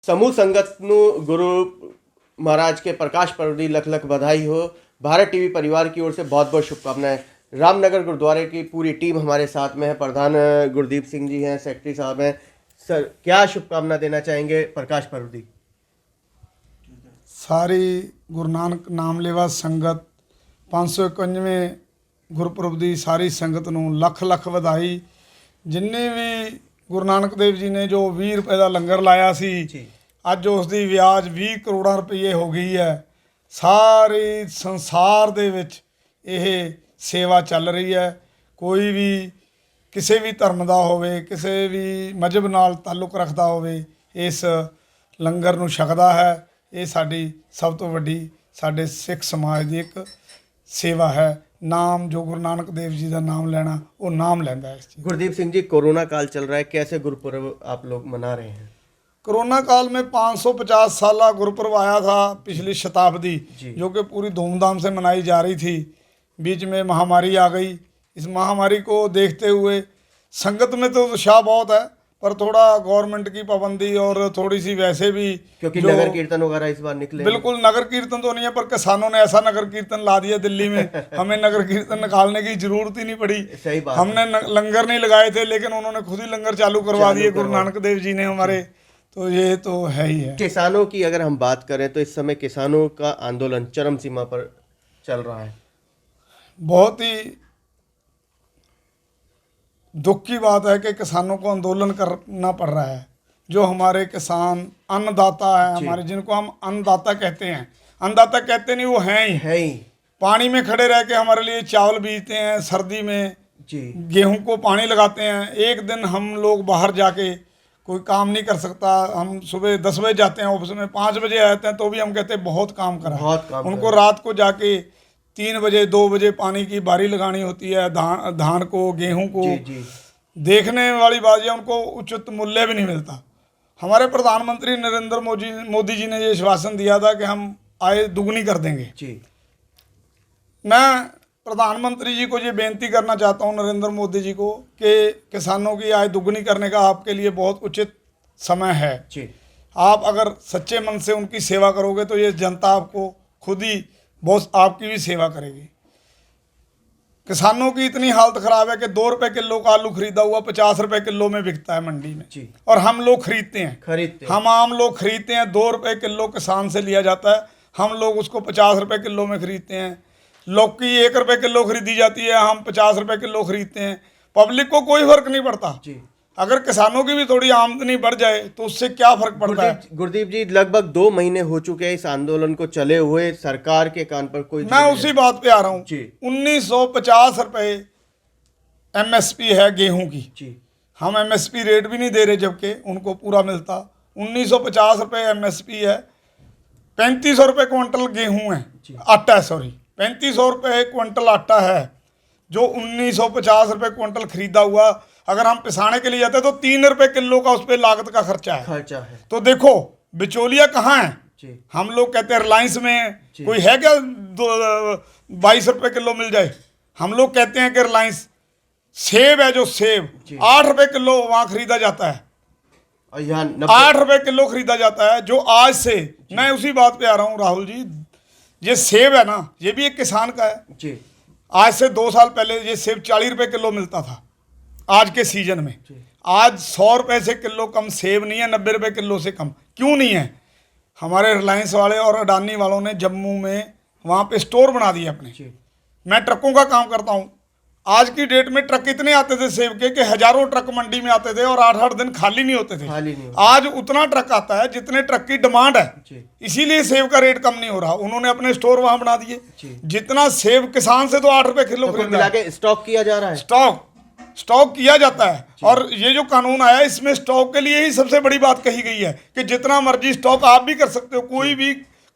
समूह संगत ਨੂੰ गुरु महाराज के प्रकाश पर्व की लख लख बधाई हो। भारत टीवी परिवार की ओर से बहुत बहुत शुभकामनाएं। रामनगर गुरुद्वारे की पूरी टीम हमारे साथ में है। प्रधान गुरदीप सिंह जी हैं, सेक्रेटरी साहब हैं। सर, क्या शुभकामना देना चाहेंगे प्रकाश पर्व की? सारी गुरु नानक नाम लेवा संगत 551वें गुरपुरब की सारी संगत नूं लख लख बधाई। जिन्ने भी गुरु नानक देव जी ने जो 20 रुपए का लंगर लाया सी, अज उसकी ब्याज 20 करोड़ रुपये हो गई है। सारे संसार दे विच यह सेवा चल रही है। कोई भी किसी भी धर्म का होवे, किसी भी मजहब नाल ताल्लुक रखता होवे, इस लंगर नूं छकदा है। ये साडी सब तो वड्डी साडे सिख समाज की एक सेवा है। नाम जो गुरु नानक देव जी का नाम लेना, वो नाम लैंदा है। गुरदीप सिंह जी, कोरोना काल चल रहा है, कैसे गुरुपुरब आप लोग मना रहे हैं? कोरोना काल में 550 साला गुरुपुरब आया था पिछली शताब्दी, जो कि पूरी धूमधाम से मनाई जा रही थी। बीच में महामारी आ गई। इस महामारी को देखते हुए संगत में तो उत्साह बहुत है, पर थोड़ा गवर्नमेंट की पाबंदी और थोड़ी सी वैसे भी, क्योंकि नगर कीर्तन वगैरह इस बार निकले। बिल्कुल नगर कीर्तन तो नहीं है, पर किसानों ने ऐसा नगर कीर्तन ला दिया दिल्ली में, हमें नगर कीर्तन निकालने की जरूरत ही नहीं पड़ी। सही बात। हमने लंगर नहीं लगाए थे, लेकिन उन्होंने खुद ही लंगर चालू करवा दिए गुरु नानक देव जी ने हमारे। तो ये तो है ही है। किसानों की अगर हम बात करें तो इस समय किसानों का आंदोलन चरम सीमा पर चल रहा है। बहुत ही दुख की बात है कि किसानों को आंदोलन करना पड़ रहा है। जो हमारे किसान अन्नदाता है, हमारे जिनको हम अन्नदाता कहते हैं, अन्नदाता कहते नहीं, वो हैं ही। पानी में खड़े रह के हमारे लिए चावल बीजते हैं, सर्दी में गेहूं को पानी लगाते हैं। एक दिन हम लोग बाहर जाके कोई काम नहीं कर सकता। हम सुबह 10 बजे जाते हैं ऑफिस में, 5 बजे आते हैं तो भी हम कहते हैं बहुत काम करा। उनको रात को जाके 3 बजे 2 बजे पानी की बारी लगानी होती है। धान को, गेहूं को। देखने वाली बात है, उनको उचित मूल्य भी नहीं मिलता। हमारे प्रधानमंत्री नरेंद्र मोदी जी ने ये आश्वासन दिया था कि हम आय दुगनी कर देंगे। मैं प्रधानमंत्री जी को ये बेनती करना चाहता हूँ, नरेंद्र मोदी जी को, कि किसानों की आय दुगनी करने का आपके लिए बहुत उचित समय है। आप अगर सच्चे मन से उनकी सेवा करोगे तो ये जनता आपको खुद ही बहुत आपकी भी सेवा करेगी। किसानों की इतनी हालत ख़राब है कि 2 रुपये किलो का आलू खरीदा हुआ 50 रुपये किलो में बिकता है मंडी में, और हम लोग खरीदते हैं। हम आम लोग खरीदते हैं। 2 रुपये किलो किसान से लिया जाता है, हम लोग उसको 50 रुपये किलो में खरीदते हैं। लौकी 1 रुपये किलो खरीदी जाती है, हम 50 रुपये किलो खरीदते हैं। पब्लिक को कोई फर्क नहीं पड़ता। अगर किसानों की भी थोड़ी आमदनी बढ़ जाए तो उससे क्या फर्क पड़ता है? गुरदीप जी, लगभग 2 महीने हो चुके हैं इस आंदोलन को चले हुए, सरकार के कान पर कोई। मैं उसी बात पे आ रहा हूँ। 1950 रुपये MSP है गेहूं की। हम MSP रेट भी नहीं दे रहे, जबकि उनको पूरा मिलता। 1950 रुपये MSP है। 3500 रुपये क्विंटल गेहूं है, आटा है, सॉरी 3500 रुपये क्विंटल आटा है, जो 1950 रुपये क्विंटल खरीदा हुआ। अगर हम पिसाने के लिए जाते तो 3 रुपये किलो का उस पर लागत का खर्चा है। तो देखो बिचौलिया कहाँ है? हम लोग कहते हैं रिलायंस में कोई है क्या 22 रुपये किलो मिल जाए? हम लोग कहते हैं कि रिलायंस। सेब है, जो सेब 8 रुपये किलो वहाँ खरीदा जाता है, 8 रुपये किलो खरीदा जाता है। जो आज से, मैं उसी बात पे आ रहा हूँ राहुल जी, ये सेब है ना, ये भी एक किसान का है। आज से 2 साल पहले ये सेब 40 रुपये किलो मिलता था आज के सीजन में। आज 100 रुपये से किलो कम सेब नहीं है, 90 रुपये किलो से कम। क्यों नहीं है? हमारे रिलायंस वाले और अडानी वालों ने जम्मू में वहाँ पे स्टोर बना दिए अपने। मैं ट्रकों का काम करता हूँ। आज की डेट में ट्रक इतने आते थे सेब के कि हजारों ट्रक मंडी में आते थे और 8-8 दिन खाली नहीं होते थे। आज उतना ट्रक आता है जितने ट्रक की डिमांड है, इसीलिए सेब का रेट कम नहीं हो रहा। उन्होंने अपने स्टोर वहाँ बना दिए। जितना सेब किसान से तो 8 रुपये किलो खरीदा है। स्टॉक किया जा रहा है, स्टॉक किया जाता है। और ये जो कानून आया, इसमें स्टॉक के लिए ही सबसे बड़ी बात कही गई है कि जितना मर्जी स्टॉक आप भी कर सकते हो।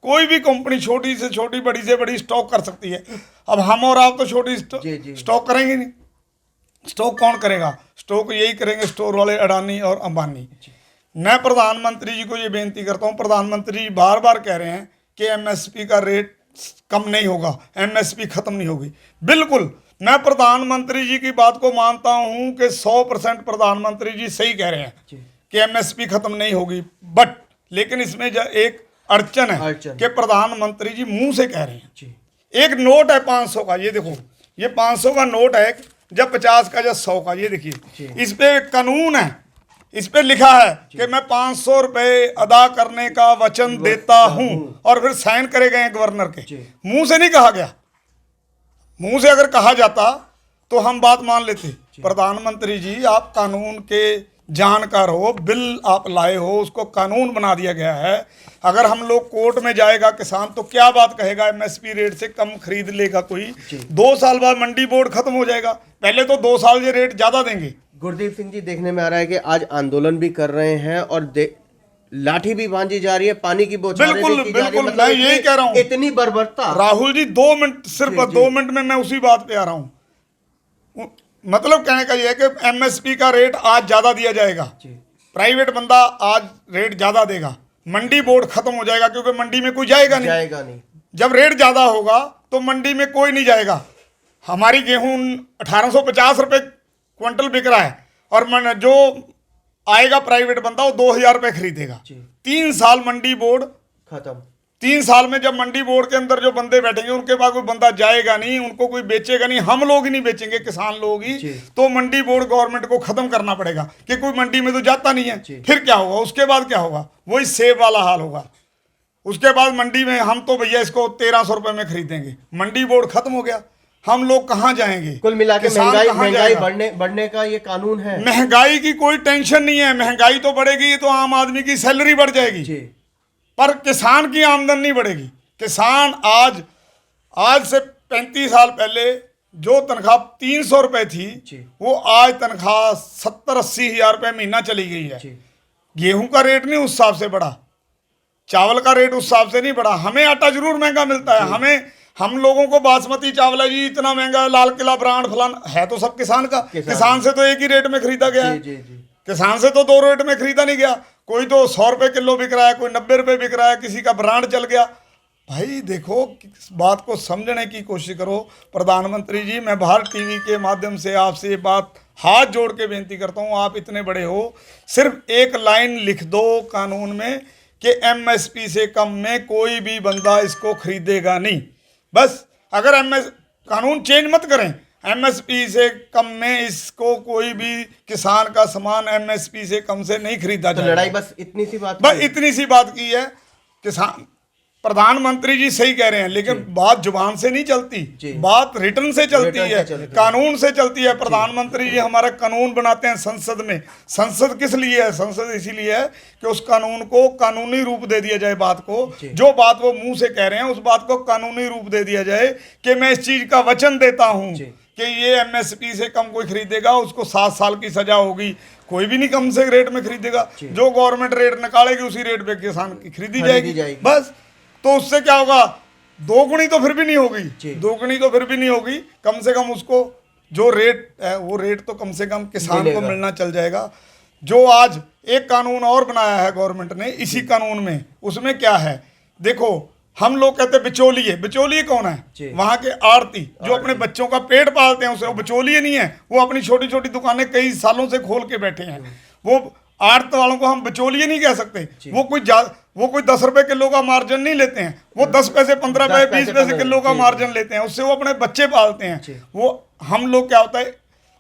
कोई भी कंपनी छोटी से छोटी, बड़ी से बड़ी स्टॉक कर सकती है। अब हम और आप तो छोटी स्टॉक करेंगे नहीं। स्टॉक कौन करेगा? स्टॉक यही करेंगे स्टोर वाले, अडानी और अंबानी। मैं प्रधानमंत्री जी को ये बेनती करता हूँ, प्रधानमंत्री जी बार बार कह रहे हैं कि MSP का रेट कम नहीं होगा, MSP खत्म नहीं होगी। बिल्कुल, मैं प्रधानमंत्री जी की बात को मानता हूं कि 100% प्रधानमंत्री जी सही कह रहे हैं कि MSP खत्म नहीं होगी। बट लेकिन इसमें एक अड़चन है कि प्रधानमंत्री जी मुंह से कह रहे हैं। जी। एक नोट है 500 का, ये देखो, ये 500 का नोट है, जब 50 का, जब 100 का, ये देखिए, इस पे कानून है, इस पे लिखा है कि मैं 500 रुपए अदा करने का वचन देता हूं, और फिर साइन करे गए गवर्नर के। मुंह से नहीं कहा गया। मुंह से अगर कहा जाता तो हम बात मान लेते। प्रधानमंत्री जी, आप कानून के जानकार हो, बिल आप लाए हो, उसको कानून बना दिया गया है। अगर हम लोग कोर्ट में जाएगा किसान तो क्या बात कहेगा, एमएसपी रेट से कम खरीद लेगा कोई, 2 साल बाद मंडी बोर्ड खत्म हो जाएगा। पहले तो 2 साल ये रेट ज्यादा देंगे। गुरदीप सिंह जी, देखने में आ रहा है कि आज आंदोलन भी कर रहे हैं और लाठी भी बांधी जा रही है, पानी की बौछारें भी की जा रही है। बिल्कुल, मतलब मैं यही कह रहा हूँ, इतनी बर्बरता। राहुल जी, 2 मिनट, सिर्फ 2 मिनट में मैं उसी बात पे आ रहा हूँ। मतलब कहने का ये है कि एमएसपी का रेट आज ज्यादा दिया जाएगा, प्राइवेट बंदा आज रेट ज्यादा देगा, मंडी बोर्ड खत्म हो जाएगा, क्योंकि मंडी में कोई जाएगा नहीं। जब रेट ज्यादा होगा तो मंडी में कोई नहीं जाएगा। हमारी गेहूं 1850 रुपए क्विंटल बिक रहा है, और जो आएगा प्राइवेट बंदा वो 2000 रुपए खरीदेगा। 3 साल मंडी बोर्ड खत्म। 3 साल में जब मंडी बोर्ड के अंदर जो बंदे बैठेंगे, उनके पास कोई बंदा जाएगा नहीं, उनको कोई बेचेगा नहीं, हम लोग ही नहीं बेचेंगे, किसान लोग ही, तो मंडी बोर्ड गवर्नमेंट को खत्म करना पड़ेगा, कि कोई मंडी में तो जाता नहीं है। फिर क्या होगा? उसके बाद क्या होगा? वही सेब वाला हाल होगा। उसके बाद मंडी में हम तो भैया इसको 1300 रुपए में खरीदेंगे, मंडी बोर्ड खत्म हो गया, हम लोग कहाँ जाएंगे? कुल मिला के महंगाई बढ़ने का ये कानून है। महंगाई की कोई टेंशन नहीं है, महंगाई तो बढ़ेगी तो आम आदमी की सैलरी बढ़ जाएगी, पर किसान की आमदन नहीं बढ़ेगी। किसान आज से 35 साल पहले जो तनख्वाह 300 रुपए थी, वो आज तनख्वाह 70-80 हजार रुपए महीना चली गई है। गेहूं का रेट नहीं उस हिसाब से बढ़ा, चावल का रेट उस हिसाब से नहीं बढ़ा। हमें आटा जरूर महंगा मिलता है, हम लोगों को बासमती चावल है जी इतना महंगा, लाल किला ब्रांड फलान है, तो सब किसान का। किसान से तो एक ही रेट में खरीदा गया है, किसान से तो 2 रेट में खरीदा नहीं गया। कोई तो 100 रुपए किलो बिक रहा है, कोई 90 रुपए बिक रहा है, किसी का ब्रांड चल गया। भाई देखो, इस बात को समझने की कोशिश करो। प्रधानमंत्री जी, मैं भारत टीवी के माध्यम से आपसे ये बात हाथ जोड़ के बेनती करता हूँ, आप इतने बड़े हो, सिर्फ एक लाइन लिख दो कानून में कि एमएसपी से कम में कोई भी बंदा इसको खरीदेगा नहीं। बस अगर कानून चेंज मत करें, एमएसपी से कम में इसको कोई भी किसान का सामान एमएसपी से कम से नहीं खरीदा जाएगा। लड़ाई बस इतनी सी बात की है। किसान, प्रधानमंत्री जी सही कह रहे हैं, लेकिन बात जुबान से नहीं चलती, बात रिटर्न से चलती है, कानून से चलती है। प्रधानमंत्री जी हमारा कानून बनाते हैं संसद में। संसद किस लिए है? संसद इसीलिए है कि उस कानून को कानूनी रूप दे दिया जाए, बात को, जो बात वो मुंह से कह रहे हैं उस बात को कानूनी रूप दे दिया जाए कि मैं इस चीज का वचन देता हूं कि ये एमएसपी से कम कोई खरीदेगा उसको 7 साल की सजा होगी, कोई भी नहीं कम से रेट में खरीदेगा। जो गवर्नमेंट रेट निकालेगी उसी रेट पे किसान की खरीदी जाएगी। बस, तो उससे क्या होगा? दोगुनी तो फिर भी नहीं होगी, कम से कम उसको जो रेट है वो रेट तो कम से कम किसान को मिलना चल जाएगा। जो आज एक कानून और बनाया है गवर्नमेंट ने, इसी कानून में, उसमें क्या है देखो, हम लोग कहते हैं बिचौलिए कौन है? वहां के आड़ती जो अपने बच्चों का पेट पालते हैं, उसे वो बिचौलिए नहीं है, वो अपनी छोटी छोटी दुकानें कई सालों से खोल के बैठे हैं। वो आड़त वालों को हम बिचौलिए नहीं कह सकते। वो कोई 10 रुपए किलो का मार्जिन नहीं लेते हैं, वो 10 पैसे 15 पैसे 20 पैसे किलो का मार्जिन लेते हैं, उससे वो अपने बच्चे पालते हैं। वो हम लोग क्या होता है,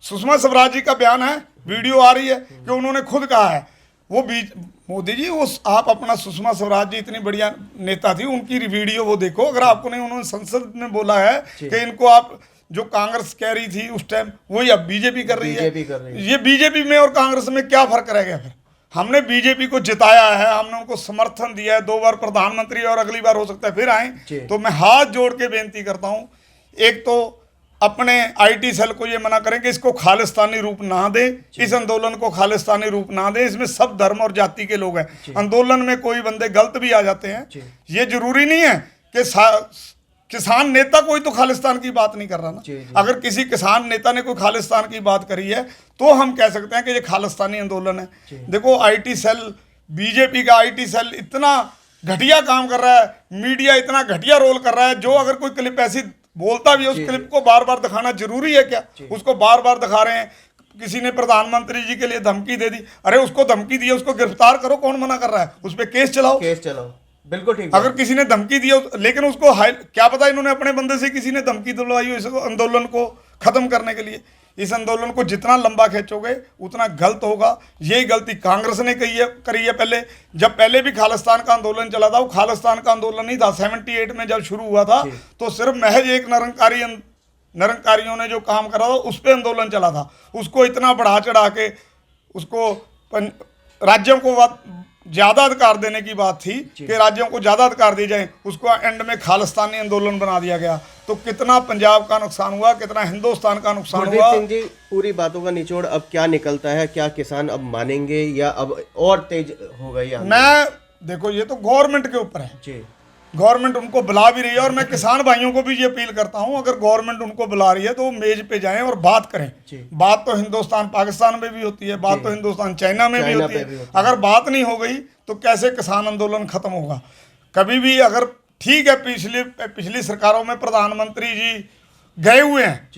सुषमा स्वराज जी का बयान है, वीडियो आ रही है कि उन्होंने खुद कहा है, वो मोदी जी, वो आप अपना, सुषमा स्वराज जी इतनी बढ़िया नेता थी, उनकी वीडियो वो देखो। अगर आपको नहीं, उन्होंने संसद में बोला है कि इनको आप, जो कांग्रेस कह रही थी उस टाइम, वही अब बीजेपी कर रही है। ये बीजेपी में और कांग्रेस में क्या फर्क रह गया? फिर हमने बीजेपी को जिताया है, हमने उनको समर्थन दिया है, 2 बार प्रधानमंत्री, और अगली बार हो सकता है फिर आए। तो मैं हाथ जोड़ के बेनती करता हूँ, एक तो अपने आईटी सेल को ये मना करें कि इसको खालिस्तानी रूप ना दे, इस आंदोलन को खालिस्तानी रूप ना दे। इसमें सब धर्म और जाति के लोग हैं। आंदोलन में कोई बंदे गलत भी आ जाते हैं, ये जरूरी नहीं है कि किसान नेता कोई तो खालिस्तान की बात नहीं कर रहा ना। अगर किसी किसान नेता ने कोई खालिस्तान की बात करी है तो हम कह सकते हैं कि ये खालिस्तानी आंदोलन है। देखो, आईटी सेल, बीजेपी का आईटी सेल इतना घटिया काम कर रहा है, मीडिया इतना घटिया रोल कर रहा है। जो अगर कोई क्लिप ऐसी बोलता भी है, उस क्लिप को बार बार दिखाना जरूरी है क्या? उसको बार बार दिखा रहे हैं। किसी ने प्रधानमंत्री जी के लिए धमकी दे दी, अरे उसको धमकी दी है, उसको गिरफ्तार करो, कौन मना कर रहा है, उस पर केस चलाओ। बिल्कुल ठीक। अगर किसी ने धमकी दी, लेकिन उसको क्या पता इन्होंने अपने बंदे से किसी ने धमकी दिलवाई हो इस आंदोलन को खत्म करने के लिए। इस आंदोलन को जितना लंबा खींचोगे उतना गलत होगा। यही गलती कांग्रेस ने करी है पहले। जब पहले भी खालिस्तान का आंदोलन चला था, वो खालिस्तान का आंदोलन नहीं था। 78 में जब शुरू हुआ था तो सिर्फ महज एक निरंकारियों ने जो काम करा था उस पर आंदोलन चला था। उसको इतना बढ़ा चढ़ा के उसको राज्यों को ज़्यादा अधिकार देने की बात थी कि राज्यों को ज़्यादा अधिकार दिए जाए, उसको एंड में खालिस्तानी आंदोलन बना दिया गया। तो कितना पंजाब का नुकसान हुआ, कितना हिंदुस्तान का नुकसान हुआ। सिंह जी, पूरी बातों का निचोड़ अब क्या निकलता है? क्या किसान अब मानेंगे या अब और तेज हो गई? मैं देखो, ये तो गवर्नमेंट के ऊपर है जी। गवर्नमेंट उनको बुला भी रही है, और मैं किसान भाइयों को भी ये अपील करता हूं, अगर गवर्नमेंट उनको बुला रही है तो वो मेज पे जाएं और बात करें। बात तो हिंदुस्तान पाकिस्तान में भी होती है, बात तो हिंदुस्तान चाइना में भी होती है। अगर बात नहीं हो गई तो कैसे किसान आंदोलन खत्म होगा? कभी भी अगर ठीक है, पिछली सरकारों में प्रधानमंत्री जी गए हुए हैं,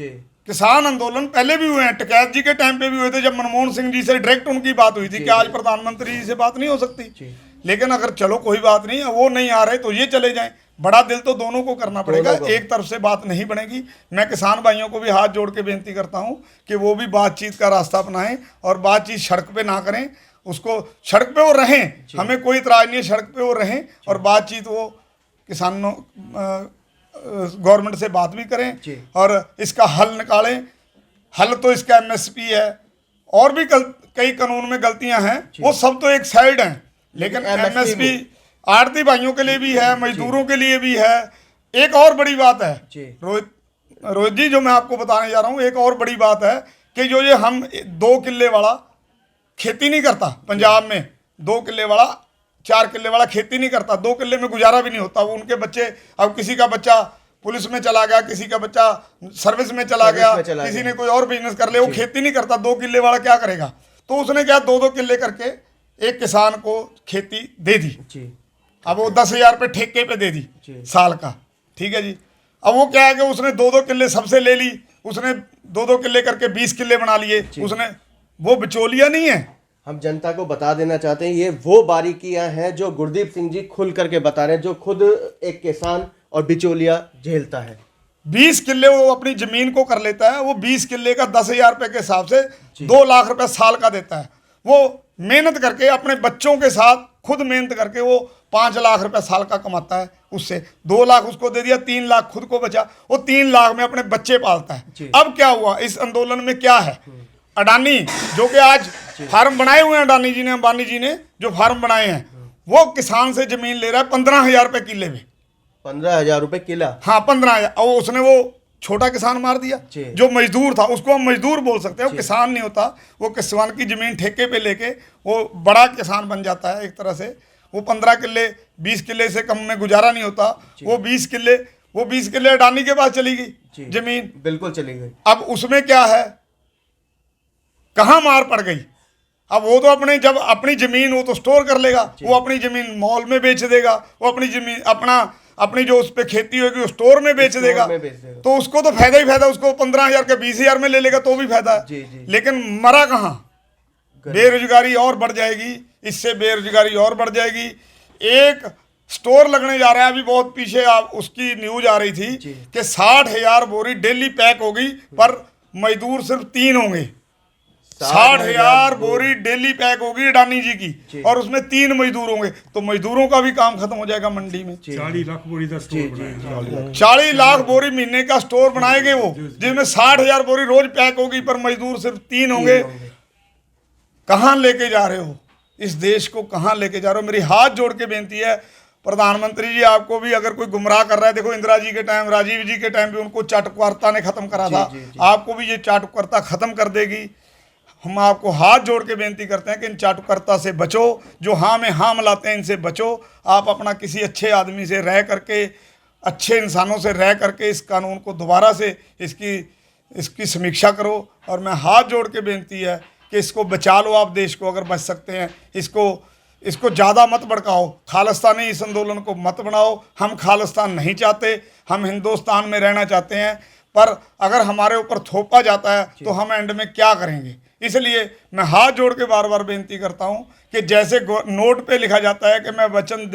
किसान आंदोलन पहले भी हुए हैं, टिकैत जी के टाइम पे भी हुए थे, जब मनमोहन सिंह जी से डायरेक्ट उनकी बात हुई थी कि आज प्रधानमंत्री जी से बात नहीं हो सकती। लेकिन अगर चलो कोई बात नहीं है, वो नहीं आ रहे तो ये चले जाएं। बड़ा दिल तो दोनों को करना पड़ेगा, एक तरफ से बात नहीं बनेगी। मैं किसान भाइयों को भी हाथ जोड़ के बेनती करता हूं कि वो भी बातचीत का रास्ता अपनाएं और बातचीत सड़क पे ना करें। उसको सड़क पे वो रहें, हमें कोई इतराज नहीं है, सड़क पे वो रहें और बातचीत वो किसानों गवर्नमेंट से बात भी करें और इसका हल निकालें। हल तो इसका MSP है, और भी कई कानून में गलतियां हैं, वो सब तो एक साइड हैं, लेकिन MSP आड़ती भाइयों के लिए भी है, मजदूरों के लिए भी है। एक और बड़ी बात है रोहित जी, जो मैं आपको बताने जा रहा हूँ, एक और बड़ी बात है कि जो ये हम 2 किल्ले वाला खेती नहीं करता पंजाब में, 2 किल्ले वाला 4 किल्ले वाला खेती नहीं करता, 2 किल्ले में गुजारा भी नहीं होता। वो उनके बच्चे, अब किसी का बच्चा पुलिस में चला गया, किसी का बच्चा सर्विस में चला गया, किसी ने कोई और बिजनेस कर लिया, वो खेती नहीं करता। 2 किल्ले वाला क्या करेगा? तो उसने क्या 2-2 किल्ले करके एक किसान को खेती दे दी। अब वो 10,000 रुपये ठेके पे दे दी साल का, ठीक है जी। अब वो क्या है कि उसने 2-2 किल्ले सबसे ले ली, उसने 2-2 किल्ले करके 20 किल्ले बना लिए उसने। वो बिचौलिया नहीं है। हम जनता को बता देना चाहते हैं, ये वो बारीकियां हैं जो गुरदीप सिंह जी खुल करके बता रहे हैं, जो खुद एक किसान और बिचौलिया झेलता है। 20 किल्ले वो अपनी जमीन को कर लेता है, वो 20 किल्ले का 10,000 रुपये के हिसाब से 2 लाख रुपए साल का देता है। वो मेहनत करके अपने बच्चों के साथ खुद मेहनत करके वो 5 लाख रुपए साल का कमाता है। उससे 2 लाख उसको दे दिया, 3 लाख खुद को बचा, वो 3 लाख में अपने बच्चे पालता है। अब क्या हुआ इस आंदोलन में? क्या है, अडानी जो कि आज फार्म बनाए हुए हैं, अडानी जी ने, अंबानी जी ने जो फार्म बनाए हैं, वो किसान से जमीन ले रहा है 15,000 रुपये किले में। 15,000 रुपये किला? हाँ, 15,000। और उसने वो छोटा किसान मार दिया जो मजदूर था, उसको हम मजदूर बोल सकते हैं, वो किसान नहीं होता। वो किसान की जमीन ठेके पे लेके वो बड़ा किसान बन जाता है एक तरह से। वो 15 किल्ले 20 किल्ले से कम में गुजारा नहीं होता। वो 20 किल्ले अडानी के पास चली गई जमीन, बिल्कुल चली गई। अब उसमें क्या है, कहाँ मार पड़ गई? अब वो तो अपनी जमीन वो तो स्टोर कर लेगा, वो अपनी जमीन मॉल में बेच देगा, वो अपनी जमीन अपनी जो उस पर खेती होगी वो स्टोर में बेच देगा। तो उसको तो फायदा ही फायदा, उसको 15,000 के 20,000 में ले लेगा तो भी फायदा है। लेकिन मरा कहाँ? बेरोजगारी और बढ़ जाएगी, इससे बेरोजगारी और बढ़ जाएगी। एक स्टोर लगने जा रहा है, अभी बहुत पीछे उसकी न्यूज आ रही थी कि 60,000 बोरी डेली पैक होगी, पर मजदूर सिर्फ 3 होंगे। 60,000 बोरी डेली पैक होगी अडानी जी की, और उसमें 3 मजदूर होंगे, तो मजदूरों का भी काम खत्म हो जाएगा मंडी में। 40 लाख बोरी का स्टोर बनाएगा, 40 लाख बोरी महीने का स्टोर बनाएंगे वो, जिसमें 60,000 बोरी रोज पैक होगी, पर मजदूर सिर्फ 3 होंगे। कहाँ लेके जा रहे हो इस देश को? कहाँ लेके जा रहे हो? मेरी हाथ जोड़ के बेनती है प्रधानमंत्री जी, आपको भी अगर कोई गुमराह कर रहा है, देखो इंदिरा जी के टाइम, राजीव जी के टाइम भी उनको चाटुकारिता ने खत्म करा था, आपको भी ये चाटुकारिता खत्म कर देगी। हम आपको हाथ जोड़ के बेनती करते हैं कि इन चाटुकारिता से बचो, जो हाँ में हाँ मिलाते हैं इनसे बचो। आप अपना किसी अच्छे आदमी से रह करके, अच्छे इंसानों से रह करके इस कानून को दोबारा से इसकी समीक्षा करो। और मैं हाथ जोड़ के बेनती है कि इसको बचा लो आप, देश को अगर बच सकते हैं। इसको ज़्यादा मत भड़काओ, खालिस्तानी इस आंदोलन को मत बनाओ। हम खालिस्तान नहीं चाहते, हम हिंदुस्तान में रहना चाहते हैं। पर अगर हमारे ऊपर थोपा जाता है तो हम एंड में क्या करेंगे? इसलिए मैं हाथ जोड़ के बार बार बेनती करता हूं कि जैसे नोट पे लिखा जाता है कि मैं वचन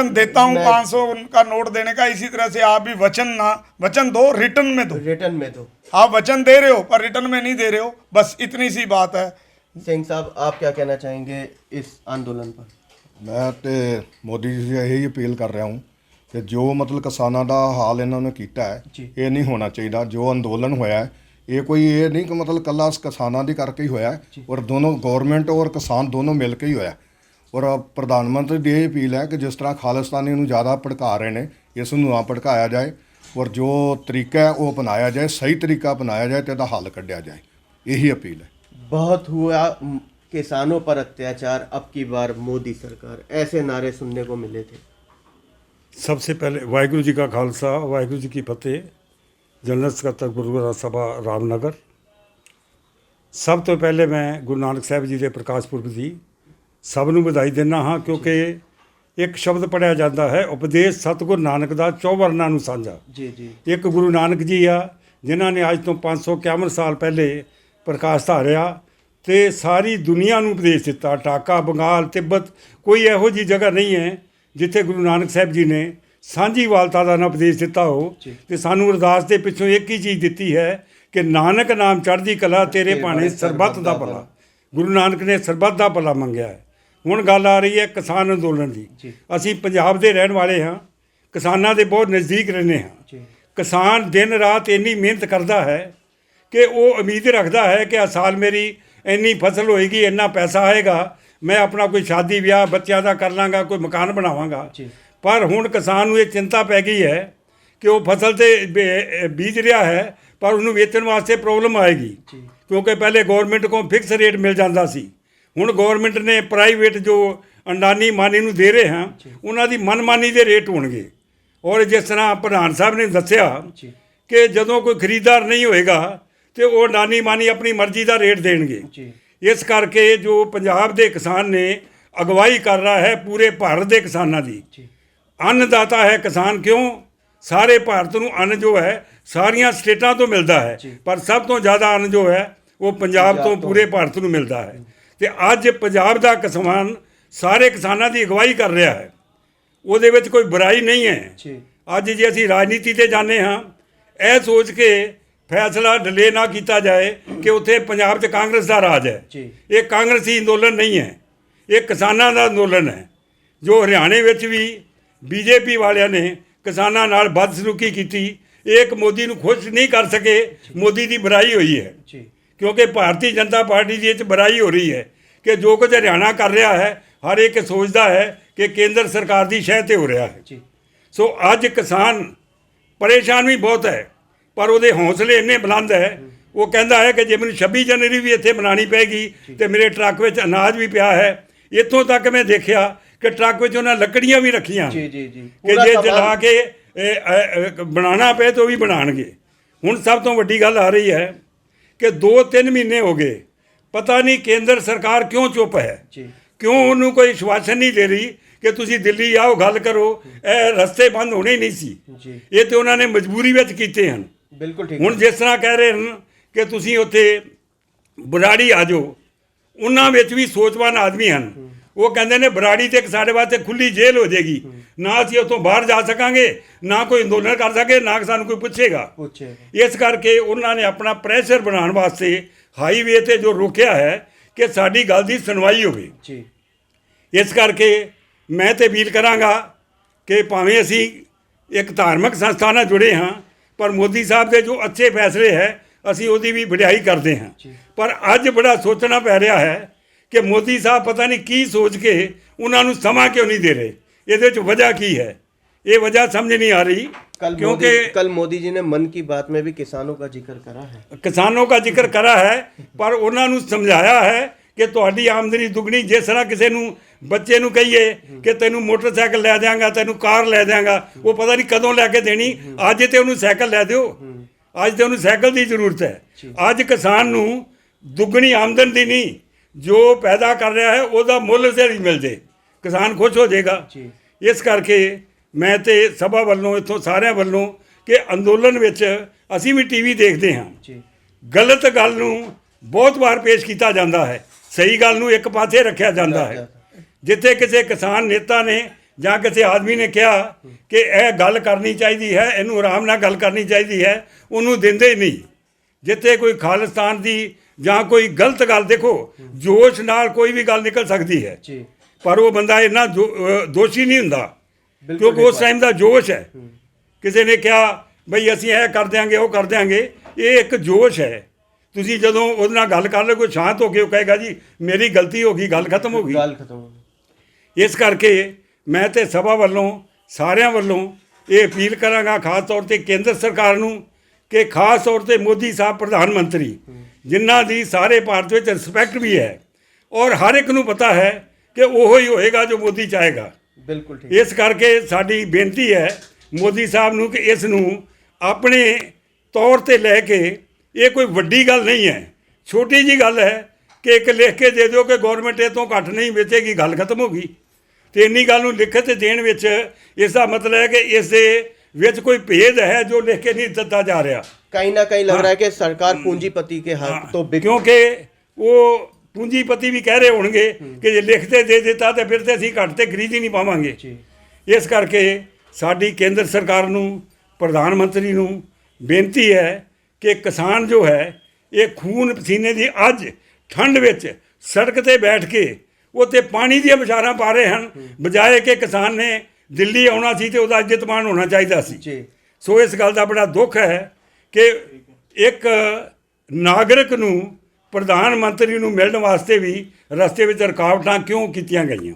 देता हूं 500 का नोट देने का, इसी तरह से आप भी वचन दो, रिटर्न में दो। रिटर्न में दो। आप वचन दे रहे हो पर रिटर्न में नहीं दे रहे हो, बस इतनी सी बात है। सिंह साहब, आप क्या कहना चाहेंगे इस आंदोलन पर? ਮੈਂ ਤੇ ਮੋਦੀ ਜੀ से यही अपील कर रहा हूँ कि जो मतलब ਕਿਸਾਨਾਂ ਦਾ ਹਾਲ ਇਹਨਾਂ ਨੇ ਕੀਤਾ ਹੈ ਇਹ ਨਹੀਂ ਹੋਣਾ ਚਾਹੀਦਾ। ਜੋ ਅੰਦੋਲਨ ਹੋਇਆ ਹੈ ਇਹ ਕੋਈ ਇਹ ਨਹੀਂ ਕਿ ਮਤਲਬ ਕੱਲਾ ਕਿਸਾਨਾਂ ਦੀ ਕਰਕੇ ਹੀ ਹੋਇਆ ਹੈ, ਔਰ ਦੋਨੋਂ ਗਵਰਨਮੈਂਟ ਔਰ ਕਿਸਾਨ ਦੋਨੋਂ ਮਿਲ ਕੇ ਹੀ ਹੋਇਆ। ਔਰ ਪ੍ਰਧਾਨ ਮੰਤਰੀ ਦੀ ਇਹ ਅਪੀਲ ਹੈ ਕਿ ਜਿਸ ਤਰ੍ਹਾਂ ਖਾਲਿਸਤਾਨੀ ਨੂੰ ਜ਼ਿਆਦਾ ਭੜਕਾ ਰਹੇ ਨੇ, ਇਸ ਨੂੰ ਨਾ ਭੜਕਾਇਆ ਜਾਏ, ਔਰ ਜੋ ਤਰੀਕਾ ਹੈ ਉਹ ਅਪਣਾਇਆ ਜਾਏ, ਸਹੀ ਤਰੀਕਾ ਅਪਣਾਇਆ ਜਾਏ ਤੇ ਇਹਦਾ ਹੱਲ ਕੱਢਿਆ ਜਾਏ। ਇਹੀ ਅਪੀਲ ਹੈ। बहुत हुआ किसानों पर अत्याचार, अब की बार मोदी सरकार, ऐसे नारे सुनने को मिले थे। सबसे पहले वाहिगुरू जी का खालसा वाहिगुरू जी की फतेह। जनरल ਸਕੱਤਰ ਗੁਰਦੁਆਰਾ ਸਭਾ ਰਾਮਨਗਰ। ਸਭ ਤੋਂ ਪਹਿਲੇ ਮੈਂ ਗੁਰੂ ਨਾਨਕ ਸਾਹਿਬ ਜੀ ਦੇ ਪ੍ਰਕਾਸ਼ ਪੁਰਬ ਦੀ ਸਭ ਨੂੰ ਵਧਾਈ ਦਿੰਦਾ ਹਾਂ, ਕਿਉਂਕਿ ਇੱਕ ਸ਼ਬਦ ਪੜਿਆ ਜਾਂਦਾ ਹੈ, ਉਪਦੇਸ਼ ਸਤਿਗੁਰ ਨਾਨਕ ਦਾ 4 ਵਰਨਾਂ ਨੂੰ ਸਾਂਝਾ। जी जी। ਇੱਕ ਗੁਰੂ ਨਾਨਕ ਜੀ ਆ ਜਿਨ੍ਹਾਂ ਨੇ ਅੱਜ ਤੋਂ 551 ਸਾਲ ਪਹਿਲੇ ਪ੍ਰਕਾਸ਼ ਧਾਰਿਆ ਤੇ ਸਾਰੀ ਦੁਨੀਆ ਨੂੰ ਉਪਦੇਸ਼ ਦਿੱਤਾ। ਢਾਕਾ, ਬੰਗਾਲ, ਤਿੱਬਤ, ਕੋਈ ਇਹੋ ਜਿਹੀ ਜਗ੍ਹਾ ਨਹੀਂ ਹੈ ਜਿੱਥੇ ਗੁਰੂ ਨਾਨਕ ਸਾਹਿਬ ਜੀ ਨੇ ਸਾਂਝੀਵਾਲਤਾ ਦਾ ਨਾ ਉਪਦੇਸ਼ ਦਿੱਤਾ ਹੋ। ਤੇ ਸਾਨੂੰ ਅਰਦਾਸ ਦੇ ਪਿੱਛੋਂ ਇੱਕ ਹੀ ਚੀਜ਼ ਦਿੱਤੀ ਹੈ ਕਿ ਨਾਨਕ ਨਾਮ ਚੜ੍ਹਦੀ ਕਲਾ ਤੇਰੇ ਭਾਣੇ ਸਰਬੱਤ ਦਾ ਭਲਾ। ਗੁਰੂ ਨਾਨਕ ਨੇ ਸਰਬੱਤ ਦਾ ਭਲਾ ਮੰਗਿਆ ਹੈ। ਹੁਣ ਗੱਲ ਆ ਰਹੀ ਹੈ ਕਿਸਾਨ ਅੰਦੋਲਨ ਦੀ। ਅਸੀਂ ਪੰਜਾਬ ਦੇ ਰਹਿਣ ਵਾਲੇ ਹਾਂ, ਕਿਸਾਨਾਂ ਦੇ ਬਹੁਤ ਨਜ਼ਦੀਕ ਰਹਿੰਦੇ ਹਾਂ। ਕਿਸਾਨ ਦਿਨ ਰਾਤ ਇੰਨੀ ਮਿਹਨਤ ਕਰਦਾ ਹੈ ਕਿ ਉਹ ਉਮੀਦ ਰੱਖਦਾ ਹੈ ਕਿ ਆ ਸਾਲ ਮੇਰੀ ਇੰਨੀ ਫਸਲ ਹੋਏਗੀ, ਇੰਨਾ ਪੈਸਾ ਆਏਗਾ, ਮੈਂ ਆਪਣਾ ਕੋਈ ਸ਼ਾਦੀ ਵਿਆਹ ਬੱਚਿਆਂ ਦਾ ਕਰ ਲਾਂਗਾ, ਕੋਈ ਮਕਾਨ ਬਣਾਵਾਂਗਾ। ਪਰ ਹੁਣ ਕਿਸਾਨ ਨੂੰ ਇਹ ਚਿੰਤਾ ਪੈ ਗਈ ਹੈ ਕਿ ਉਹ ਫਸਲ ਤੇ ਬੀਜ ਰਿਹਾ ਹੈ ਪਰ ਉਹਨੂੰ ਵੇਚਣ ਵਾਸਤੇ ਪ੍ਰੋਬਲਮ ਆਏਗੀ, ਕਿਉਂਕਿ ਪਹਿਲੇ ਗਵਰਨਮੈਂਟ ਕੋਲ ਫਿਕਸ ਰੇਟ ਮਿਲ ਜਾਂਦਾ ਸੀ। ਹੁਣ ਗਵਰਨਮੈਂਟ ਨੇ ਪ੍ਰਾਈਵੇਟ ਜੋ ਅੰਡਾਨੀ ਮਾਨੀ ਨੂੰ ਦੇ ਰਹੇ ਹਾਂ ਉਹਨਾਂ ਦੀ ਮਨਮਾਨੀ ਦੇ ਰੇਟ ਹੋਣਗੇ। ਔਰ ਜਿਸ ਤਰ੍ਹਾਂ ਪ੍ਰਧਾਨ ਸਾਹਿਬ ਨੇ ਦੱਸਿਆ ਕਿ ਜਦੋਂ ਕੋਈ ਖਰੀਦਦਾਰ ਨਹੀਂ ਹੋਏਗਾ ਤੇ ਉਹ ਅੰਡਾਨੀ ਮਾਨੀ ਆਪਣੀ ਮਰਜ਼ੀ ਦਾ ਰੇਟ ਦੇਣਗੇ। ਇਸ ਕਰਕੇ ਜੋ ਪੰਜਾਬ ਦੇ ਕਿਸਾਨ ਨੇ ਅਗਵਾਈ ਕਰ ਰਿਹਾ ਹੈ ਪੂਰੇ ਭਾਰਤ ਦੇ ਕਿਸਾਨਾਂ ਦੀ। ਅੰਨਦਾਤਾ ਹੈ ਕਿਸਾਨ, ਕਿਉਂ? ਸਾਰੇ ਭਾਰਤ ਨੂੰ ਅੰਨ ਜੋ ਹੈ ਸਾਰੀਆਂ ਸਟੇਟਾਂ ਤੋਂ ਮਿਲਦਾ ਹੈ, ਪਰ ਸਭ ਤੋਂ ਜ਼ਿਆਦਾ ਅੰਨ ਜੋ ਹੈ ਉਹ ਪੰਜਾਬ ਤੋਂ ਪੂਰੇ ਭਾਰਤ ਨੂੰ ਮਿਲਦਾ ਹੈ। ਤੇ ਅੱਜ ਪੰਜਾਬ ਦਾ ਕਿਸਾਨ ਸਾਰੇ ਕਿਸਾਨਾਂ ਦੀ ਅਗਵਾਈ ਕਰ ਰਿਹਾ ਹੈ, ਉਹਦੇ ਵਿੱਚ ਕੋਈ ਬੁਰਾਈ ਨਹੀਂ ਹੈ। ਅੱਜ ਜੇ ਅਸੀਂ ਰਾਜਨੀਤੀ ਤੇ ਜਾਂਦੇ ਹਾਂ, ਇਹ ਸੋਚ ਕੇ ਫੈਸਲਾ ਡਿਲੇ ਨਾ ਕੀਤਾ ਜਾਏ ਕਿ ਉੱਥੇ ਪੰਜਾਬ 'ਚ ਕਾਂਗਰਸ ਦਾ ਰਾਜ ਹੈ। ਇਹ ਕਾਂਗਰਸੀ ਅੰਦੋਲਨ ਨਹੀਂ ਹੈ, ਇਹ ਕਿਸਾਨਾਂ ਦਾ ਅੰਦੋਲਨ ਹੈ। ਜੋ ਹਰਿਆਣੇ ਵਿੱਚ ਵੀ ਬੀਜੇਪੀ ਵਾਲਿਆਂ ਨੇ ਕਿਸਾਨਾਂ ਨਾਲ ਬਦਸਲੂਕੀ ਕੀਤੀ, ਇਹ ਇੱਕ ਮੋਦੀ ਨੂੰ ਖੁਸ਼ ਨਹੀਂ ਕਰ ਸਕੇ। ਮੋਦੀ ਦੀ ਬੁਰਾਈ ਹੋਈ ਹੈ, ਕਿਉਂਕਿ ਭਾਰਤੀ ਜਨਤਾ ਪਾਰਟੀ ਦੀ ਇਹ 'ਚ ਬੁਰਾਈ ਹੋ ਰਹੀ ਹੈ ਕਿ ਜੋ ਕੁਝ ਹਰਿਆਣਾ ਕਰ ਰਿਹਾ ਹੈ ਹਰ ਇੱਕ ਸੋਚਦਾ ਹੈ ਕਿ ਕੇਂਦਰ ਸਰਕਾਰ ਦੀ ਸ਼ਹਿ 'ਤੇ ਹੋ ਰਿਹਾ ਹੈ। ਸੋ ਅੱਜ ਕਿਸਾਨ ਪਰੇਸ਼ਾਨ ਵੀ ਬਹੁਤ ਹੈ, ਪਰ ਉਹਦੇ ਹੌਸਲੇ ਇੰਨੇ ਬੁਲੰਦ ਹੈ, ਉਹ ਕਹਿੰਦਾ ਹੈ ਕਿ ਜੇ ਮੈਨੂੰ 26 ਜਨਵਰੀ ਵੀ ਇੱਥੇ ਮਨਾਉਣੀ ਪਏਗੀ ਤੇ ਮੇਰੇ ਟਰੱਕ ਵਿੱਚ ਅਨਾਜ ਵੀ ਪਿਆ ਹੈ। ਇੱਥੋਂ ਤੱਕ ਮੈਂ ਦੇਖਿਆ ਕਿ ਟਰੱਕ ਵਿੱਚ ਉਹਨਾਂ ਲੱਕੜੀਆਂ ਵੀ ਰੱਖੀਆਂ ਕਿ ਜੇ ਜਲਾ ਕੇ ਬਣਾਉਣਾ ਪਏ ਤਾਂ ਉਹ ਵੀ ਬਣਾਉਣਗੇ। ਹੁਣ ਸਭ ਤੋਂ ਵੱਡੀ ਗੱਲ ਆ ਰਹੀ ਹੈ ਕਿ 2-3 ਮਹੀਨੇ ਹੋ ਗਏ, ਪਤਾ ਨਹੀਂ ਕੇਂਦਰ ਸਰਕਾਰ ਕਿਉਂ ਚੁੱਪ ਹੈ, ਕਿਉਂ ਉਹਨੂੰ ਕੋਈ ਆਸ਼ਵਾਸਨ ਨਹੀਂ ਦੇ ਰਹੀ ਕਿ ਤੁਸੀਂ ਦਿੱਲੀ ਆਓ ਗੱਲ ਕਰੋ। ਇਹ ਰਸਤੇ ਬੰਦ ਹੋਣੇ ਨਹੀਂ ਸੀ, ਇਹ ਤੇ ਉਹਨਾਂ ਨੇ ਮਜਬੂਰੀ ਵਿੱਚ ਕੀਤੇ ਹਨ। ਬਿਲਕੁਲ ਠੀਕ। ਹੁਣ ਜਿਸ ਤਰ੍ਹਾਂ ਕਹਿ ਰਹੇ ਹਨ ਕਿ ਤੁਸੀਂ ਉੱਥੇ ਬਰਾੜੀ ਆ ਜਾਓ, ਉਹਨਾਂ ਵਿੱਚ ਵੀ ਸੋਚਵਾਨ ਆਦਮੀ ਹਨ। ਉਹ ਕਹਿੰਦੇ ਨੇ ਬਰਾੜੀ ਤੇ ਇੱਕ ਸਾਡੇ ਵਾਸਤੇ ਖੁੱਲੀ ਜੇਲ੍ਹ ਹੋ ਜਾਏਗੀ, ਨਾ ਅਸੀਂ ਉੱਥੋਂ ਬਾਹਰ ਜਾ ਸਕਾਂਗੇ, ਨਾ ਕੋਈ ਅੰਦੋਲਨ ਕਰ ਸਕੇ, ਨਾ ਸਾਨੂੰ ਕੋਈ ਪੁੱਛੇਗਾ। ਇਸ ਕਰਕੇ ਉਹਨਾਂ ਨੇ ਆਪਣਾ ਪ੍ਰੈਸ਼ਰ ਬਣਾਉਣ ਵਾਸਤੇ ਹਾਈਵੇ ਤੇ ਜੋ ਰੋਕਿਆ ਹੈ ਕਿ ਸਾਡੀ ਗੱਲ ਦੀ ਸੁਣਵਾਈ ਹੋਵੇ। ਇਸ ਕਰਕੇ ਮੈਂ ਤੇ ਅਪੀਲ ਕਰਾਂਗਾ ਕਿ ਭਾਵੇਂ ਅਸੀਂ ਇੱਕ ਧਾਰਮਿਕ ਸੰਸਥਾ ਨਾਲ ਜੁੜੇ ਹਾਂ, ਪਰ ਮੋਦੀ ਸਾਹਿਬ ਦੇ ਜੋ ਅੱਛੇ ਫੈਸਲੇ ਹੈ ਅਸੀਂ ਉਹਦੀ ਵੀ ਵਡਿਆਈ ਕਰਦੇ ਹਾਂ। ਪਰ ਅੱਜ ਬੜਾ ਸੋਚਣਾ ਪੈ ਰਿਹਾ ਹੈ ਕਿ ਮੋਦੀ ਸਾਹਿਬ ਪਤਾ ਨਹੀਂ ਕੀ ਸੋਚ ਕੇ ਉਹਨਾਂ ਨੂੰ ਸਮਾਂ ਕਿਉਂ ਨਹੀਂ ਦੇ ਰਹੇ। ਇਹਦੇ ਵਿੱਚ ਵਜ੍ਹਾ ਕੀ ਹੈ, ये वजह समझ नहीं आ रही। क्योंकि कल मोदी जी ने मन की बात में भी किसानों का जिक्र करा है, किसानों का जिक्र करा है, पर उन्होंने समझाया है कि तुहाडी आमदनी दुगनी। जिस तरह किसी बच्चे नूं कहिए कि तेनू मोटरसाइकिल लै देंगा, तेनू कार लै देंगा, वो पता नहीं कदों लैके देनी। अज तो उन्होंने साइकिल लै दो, अज तो उन्होंने साइकिल की जरूरत है। अज किसान नूं दुगनी आमदन दी नहीं, जो पैदा कर रहा है उसका मुल से ही मिल जाए, किसान खुश हो जाएगा। इस करके मैं तो सभा वालों इतों सारे वालों कि अंदोलन विच असीं भी टीवी देखते हाँ, गलत गल नूं ਬਹੁਤ ਵਾਰ ਪੇਸ਼ ਕੀਤਾ ਜਾਂਦਾ ਹੈ। ਸਹੀ ਗੱਲ ਨੂੰ ਇੱਕ ਪਾਸੇ ਰੱਖਿਆ ਜਾਂਦਾ ਹੈ। ਜਿੱਥੇ ਕਿਸੇ ਕਿਸਾਨ ਨੇਤਾ ਨੇ ਜਾਂ ਕਿਸੇ ਆਦਮੀ ਨੇ ਕਿਹਾ ਕਿ ਇਹ ਗੱਲ ਕਰਨੀ ਚਾਹੀਦੀ ਹੈ, ਇਹਨੂੰ ਆਰਾਮ ਨਾਲ ਗੱਲ ਕਰਨੀ ਚਾਹੀਦੀ ਹੈ, ਉਹਨੂੰ ਦਿੰਦੇ ਹੀ ਨਹੀਂ। ਜਿੱਥੇ ਕੋਈ ਖਾਲਿਸਤਾਨ ਦੀ ਜਾਂ ਕੋਈ ਗਲਤ ਗੱਲ, ਦੇਖੋ ਜੋਸ਼ ਨਾਲ ਕੋਈ ਵੀ ਗੱਲ ਨਿਕਲ ਸਕਦੀ ਹੈ, ਜੀ ਪਰ ਉਹ ਬੰਦਾ ਇੰਨਾ ਦੋਸ਼ੀ ਨਹੀਂ ਹੁੰਦਾ, ਕਿਉਂਕਿ ਉਸ ਟਾਈਮ ਦਾ ਜੋਸ਼ ਹੈ। ਕਿਸੇ ਨੇ ਕਿਹਾ ਬਈ ਅਸੀਂ ਇਹ ਕਰ ਦਿਆਂਗੇ, ਉਹ ਕਰ ਦਿਆਂਗੇ, ਇਹ ਇੱਕ ਜੋਸ਼ ਹੈ। ਤੁਸੀਂ ਜਦੋਂ ਉਹਦੇ ਨਾਲ ਗੱਲ ਕਰ ਲਓ, ਕੋਈ ਸ਼ਾਂਤ ਹੋ ਕੇ ਉਹ ਕਹੇਗਾ ਜੀ ਮੇਰੀ ਗਲਤੀ ਹੋ ਗਈ, ਗੱਲ ਖਤਮ ਹੋ ਗਈ। ਗੱਲ ਖਤਮ ਹੋ ਗਈ। ਇਸ ਕਰਕੇ ਮੈਂ ਤੇ ਸਭਾ ਵੱਲੋਂ ਸਾਰਿਆਂ ਵੱਲੋਂ ਇਹ ਅਪੀਲ ਕਰਾਂਗਾ, ਖਾਸ ਤੌਰ ਤੇ ਕੇਂਦਰ ਸਰਕਾਰ ਨੂੰ, ਕਿ ਖਾਸ ਤੌਰ ਤੇ ਮੋਦੀ ਸਾਹਿਬ ਪ੍ਰਧਾਨ ਮੰਤਰੀ, ਜਿਨ੍ਹਾਂ ਦੀ ਸਾਰੇ ਭਾਰਤ ਵਿੱਚ ਰਿਸਪੈਕਟ ਵੀ ਹੈ ਔਰ ਹਰ ਇੱਕ ਨੂੰ ਪਤਾ ਹੈ ਕਿ ਉਹੋ ਹੀ ਹੋਏਗਾ ਜੋ ਮੋਦੀ ਚਾਹੇਗਾ। ਬਿਲਕੁਲ ਠੀਕ। ਇਸ ਕਰਕੇ ਸਾਡੀ ਬੇਨਤੀ ਹੈ ਮੋਦੀ ਸਾਹਿਬ ਨੂੰ ਕਿ ਇਸ ਨੂੰ ਆਪਣੇ ਤੌਰ ਤੇ ਲੈ ਕੇ, ਇਹ ਕੋਈ ਵੱਡੀ ਗੱਲ ਨਹੀਂ ਹੈ, ਛੋਟੀ ਜੀ ਗੱਲ ਹੈ ਕਿ ਇੱਕ ਲਿਖ ਕੇ ਦੇ ਦਿਓ ਕਿ ਗਵਰਨਮੈਂਟ ਇਹ ਤੋਂ ਘੱਟ ਨਹੀਂ ਵੇਚੇਗੀ, ਗੱਲ ਖਤਮ ਹੋ ਗਈ। ਤੇ ਇੰਨੀ ਗੱਲ ਨੂੰ ਲਿਖਤ ਦੇਣ ਵਿੱਚ ਇਸ ਦਾ ਮਤਲਬ ਹੈ ਕਿ ਇਸ ਦੇ ਵਿੱਚ ਕੋਈ ਭੇਦ ਹੈ ਜੋ ਲਿਖ ਕੇ ਨਹੀਂ ਦਿੱਤਾ ਜਾ ਰਿਹਾ। कहीं ना कहीं लग रहा है कि सरकार पूंजीपति के हाथ तो ਕਿਉਂਕਿ ਉਹ ਪੂੰਜੀਪਤੀ ਵੀ ਕਹਿ ਰਹੇ ਹੋਣਗੇ ਕਿ ਜੇ ਲਿਖਤੇ ਦੇ ਦਿੱਤਾ ਤਾਂ ਫਿਰ ਤੇ ਅਸੀਂ ਘੱਟ ਤੇ ਖਰੀਦ ਹੀ ਨਹੀਂ ਪਾਵਾਂਗੇ। ਇਸ ਕਰਕੇ ਸਾਡੀ ਕੇਂਦਰ ਸਰਕਾਰ ਨੂੰ, ਪ੍ਰਧਾਨ ਮੰਤਰੀ ਨੂੰ ਬੇਨਤੀ ਹੈ ਕਿ ਕਿਸਾਨ ਜੋ ਹੈ ਇਹ ਖੂਨ ਪਸੀਨੇ ਦੀ ਅੱਜ ਠੰਡ ਵਿੱਚ ਸੜਕ ਤੇ ਬੈਠ ਕੇ ਉੱਤੇ ਪਾਣੀ ਦੀਆਂ ਬੁਛਾਰਾਂ ਪਾ ਰਹੇ ਹਨ, ਬਜਾਏ ਕਿ ਕਿਸਾਨ ਨੇ ਦਿੱਲੀ ਆਉਣਾ ਸੀ ਤੇ ਉਹਦਾ ਇੱਜ਼ਤ ਮਾਣ ਹੋਣਾ ਚਾਹੀਦਾ ਸੀ। ਜੀ ਸੋ ਇਸ ਗੱਲ ਦਾ ਬੜਾ ਦੁੱਖ ਹੈ ਕਿ ਇੱਕ ਨਾਗਰਿਕ ਨੂੰ ਪ੍ਰਧਾਨ ਮੰਤਰੀ ਨੂੰ ਮਿਲਣ ਵਾਸਤੇ ਵੀ ਰਸਤੇ ਵਿੱਚ ਰੁਕਾਵਟਾਂ ਕਿਉਂ ਕੀਤੀਆਂ ਗਈਆਂ।